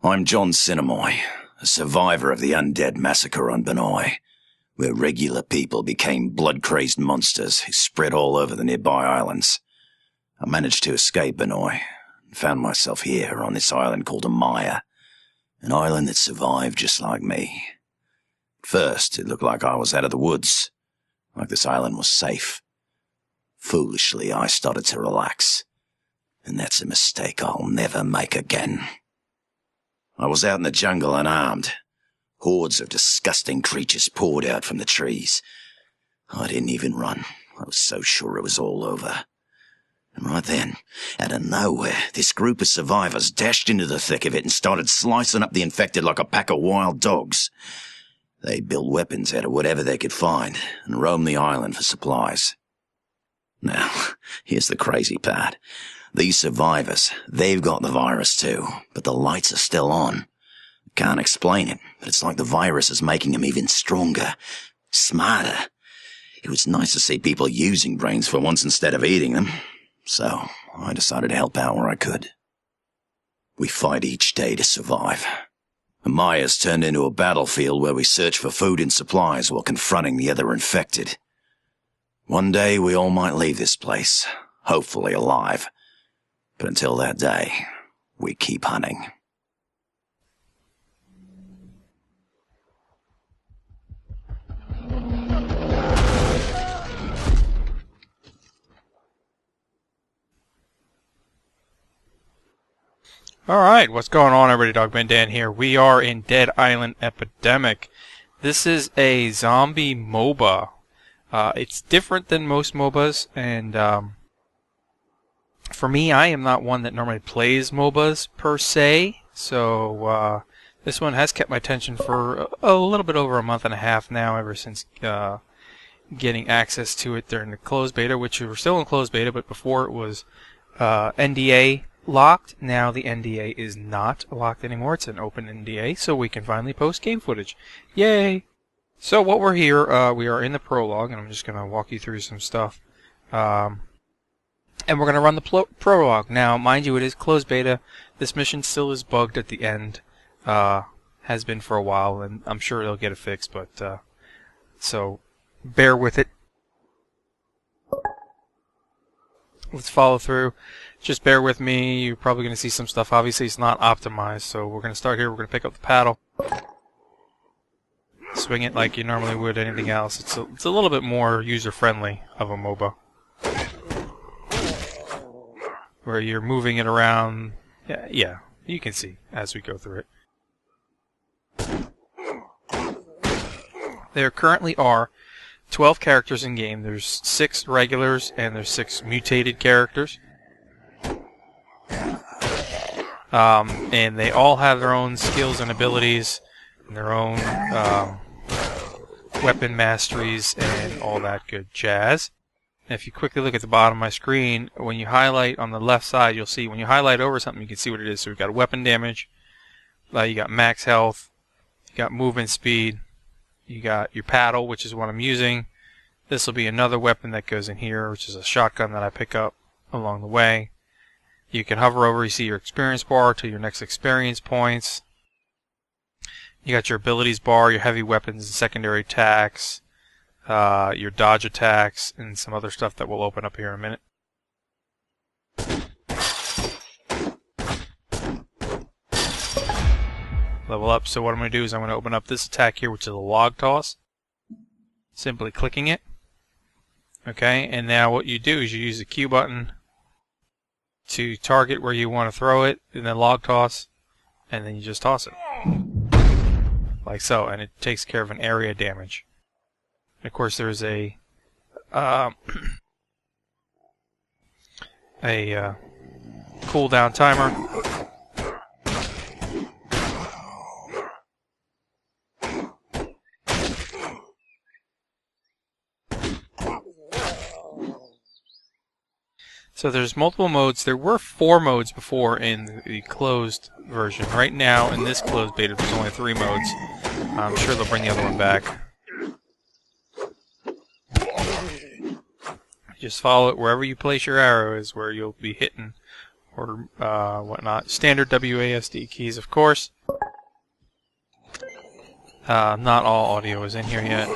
I'm John Sinnamoy, a survivor of the undead massacre on Benoi, where regular people became blood-crazed monsters who spread all over the nearby islands. I managed to escape Benoi and found myself here on this island called Amaya, an island that survived just like me. At first, it looked like I was out of the woods, like this island was safe. Foolishly, I started to relax, and that's a mistake I'll never make again. I was out in the jungle unarmed. Hordes of disgusting creatures poured out from the trees. I didn't even run. I was so sure it was all over. And right then, out of nowhere, this group of survivors dashed into the thick of it and started slicing up the infected like a pack of wild dogs. They built weapons out of whatever they could find and roamed the island for supplies. Now, here's the crazy part. These survivors, they've got the virus too, but the lights are still on. Can't explain it, but it's like the virus is making them even stronger, smarter. It was nice to see people using brains for once instead of eating them, so I decided to help out where I could. We fight each day to survive. Amaya's turned into a battlefield where we search for food and supplies while confronting the other infected. One day we all might leave this place, hopefully alive. But until that day, we keep hunting. Alright, what's going on everybody? Dogman Dan here. We are in Dead Island Epidemic. This is a zombie MOBA. It's different than most MOBAs, and for me, I am not one that normally plays MOBAs per se, so this one has kept my attention for a little bit over a month and a half now, ever since getting access to it during the closed beta, which we were still in closed beta, but before it was NDA locked. Now the NDA is not locked anymore. It's an open NDA, so we can finally post game footage. Yay! So what we're here, we are in the prologue, and I'm just going to walk you through some stuff. And we're going to run the prologue. Now, mind you, it is closed beta. This mission still is bugged at the end. Has been for a while, and I'm sure it'll get it fixed, but so bear with it. Let's follow through. Just bear with me. You're probably going to see some stuff. Obviously, it's not optimized, so we're going to start here. We're going to pick up the paddle. Swing it like you normally would anything else. It's a little bit more user-friendly of a MOBA, where you're moving it around. Yeah, you can see as we go through it. There currently are 12 characters in game. There's 6 regulars and there's 6 mutated characters. And they all have their own skills and abilities and their own weapon masteries and all that good jazz. If you quickly look at the bottom of my screen, when you highlight on the left side, you'll see when you highlight over something, you can see what it is. So we've got weapon damage, you got max health, you got movement speed, you got your paddle, which is what I'm using. This will be another weapon that goes in here, which is a shotgun that I pick up along the way. You can hover over, you see your experience bar to your next experience points. You got your abilities bar, your heavy weapons and secondary attacks, your dodge attacks, and some other stuff that we'll open up here in a minute. Level up. So what I'm going to do is I'm going to open up this attack here, which is a log toss. Simply clicking it. Okay, and now what you do is you use the Q button to target where you want to throw it, and then log toss, and then you just toss it. Like so, and it takes care of an area damage. And of course, there's a cooldown timer. So there's multiple modes. There were 4 modes before in the closed version. Right now, in this closed beta, there's only 3 modes. I'm sure they'll bring the other one back. Just follow it wherever you place your arrow is where you'll be hitting or whatnot. Standard WASD keys, of course. Not all audio is in here yet.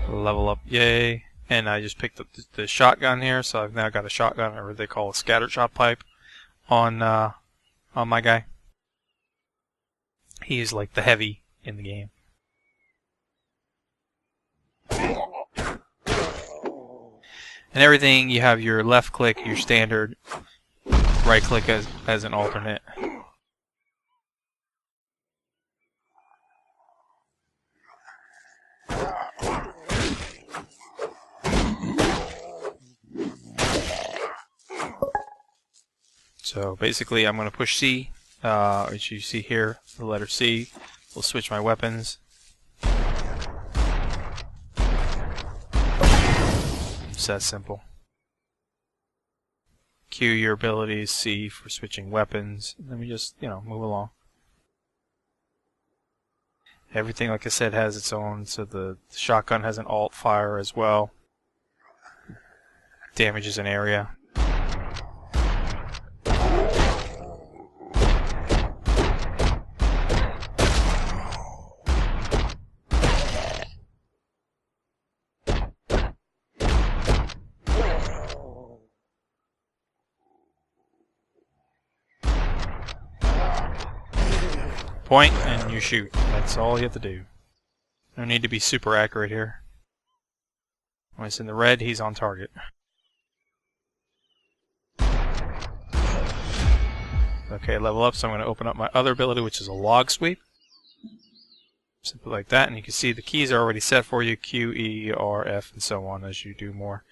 Level up, yay. And I just picked up the shotgun here, so I've now got a shotgun, or what they call a scatter shot pipe, on my guy. He's like the heavy in the game. And everything, you have your left click, your standard, right click as an alternate. So basically I'm going to push C, which you see here, the letter C. We'll switch my weapons. It's that simple. Q your abilities, C for switching weapons, and then we just, move along. Everything, like I said, has its own, so the shotgun has an alt fire as well. Damages an area. Point and you shoot. That's all you have to do. No need to be super accurate here. When it's in the red, he's on target. Okay, level up, so I'm going to open up my other ability, which is a log sweep. Simple like that, and you can see the keys are already set for you, Q, E, R, F, and so on as you do more.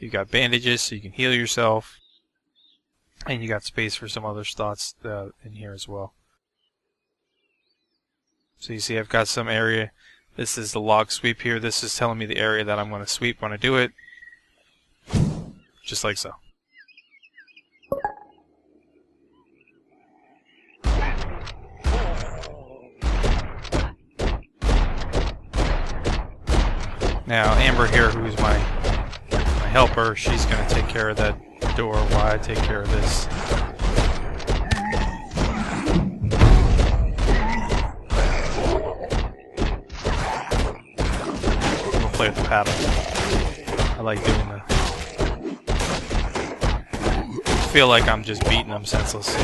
You've got bandages, so you can heal yourself. And you got space for some other thoughts in here as well. So you see I've got some area. This is the log sweep here. This is telling me the area that I'm going to sweep when I do it. Just like so. Now Amber here, who's my helper, she's going to take care of that door while I take care of this. Play with the paddle. I like doing that. I feel like I'm just beating them senseless.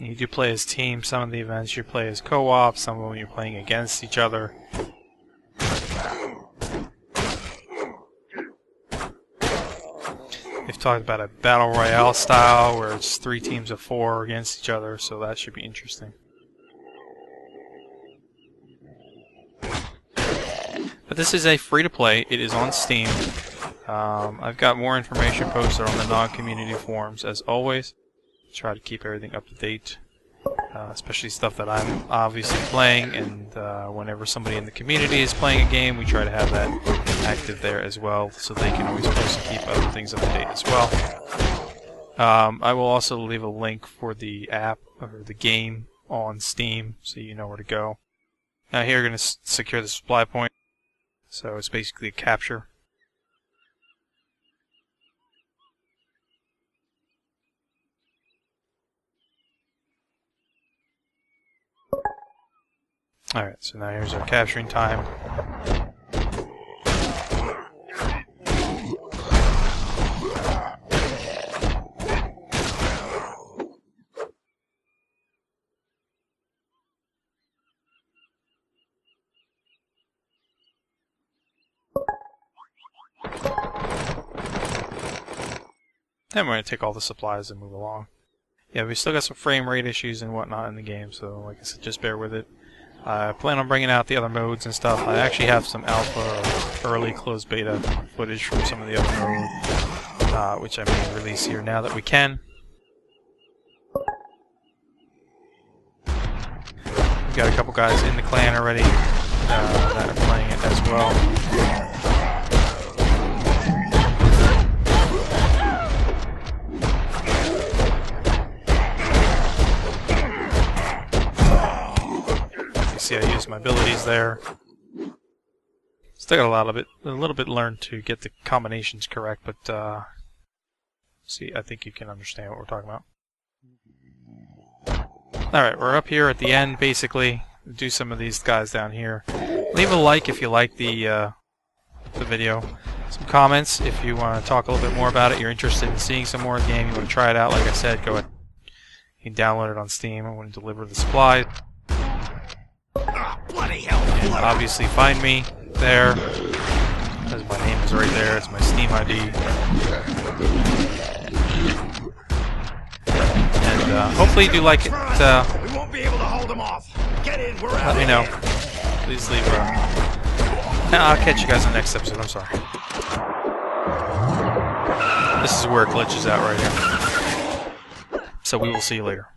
You do play as teams. Some of the events you play as co-op, some of them you're playing against each other. They've talked about a battle royale style where it's 3 teams of 4 against each other, so that should be interesting. But this is a free-to-play. It is on Steam. I've got more information posted on the non-community forums as always. Try to keep everything up to date, especially stuff that I'm obviously playing, and whenever somebody in the community is playing a game, we try to have that active there as well, so they can always post and keep other things up to date as well. I will also leave a link for the app, or the game, on Steam, so you know where to go. Now here we're going to secure the supply point, so it's basically a capture. Alright, so now here's our capturing time. And we're going to take all the supplies and move along. Yeah, we still got some frame rate issues and whatnot in the game, so like I said, just bear with it. I plan on bringing out the other modes and stuff. I actually have some alpha or early closed beta footage from some of the other modes, which I may release here now that we can. We've got a couple guys in the clan already that are playing it as well. You see, I use my abilities there. Still got a little bit learned to get the combinations correct, but see, I think you can understand what we're talking about. Alright, we're up here at the end, basically. Do some of these guys down here. Leave a like if you like the video. Some comments if you want to talk a little bit more about it. You're interested in seeing some more of the game. You want to try it out. Like I said, go ahead. You can download it on Steam. I want to deliver the supplies. Bloody hell! And obviously find me there. Because my name is right there. It's my Steam ID. And hopefully you do like it. We won't be able to hold them off. Get in, we're out. Let me know. Please leave I'll catch you guys in the next episode. I'm sorry. This is where it glitches out right here. So we will see you later.